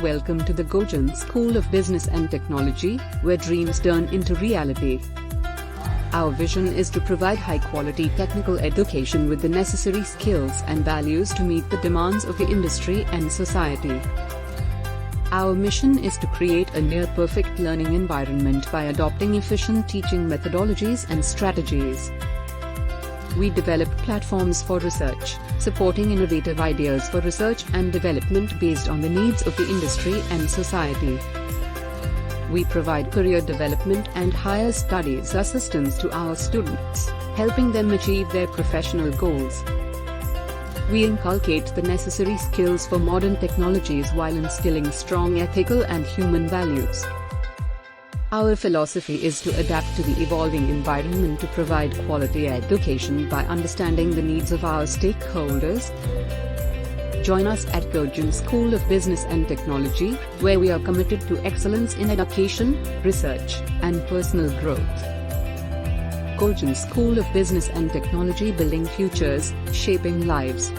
Welcome to the Gojan School of Business and Technology, where dreams turn into reality. Our vision is to provide high-quality technical education with the necessary skills and values to meet the demands of the industry and society. Our mission is to create a near-perfect learning environment by adopting efficient teaching methodologies and strategies. We develop platforms for research, supporting innovative ideas for research and development based on the needs of the industry and society. We provide career development and higher studies assistance to our students, helping them achieve their professional goals. We inculcate the necessary skills for modern technologies while instilling strong ethical and human values. Our philosophy is to adapt to the evolving environment to provide quality education by understanding the needs of our stakeholders. Join us at Gojan School of Business and Technology, where we are committed to excellence in education, research, and personal growth. Gojan School of Business and Technology, building futures, shaping lives.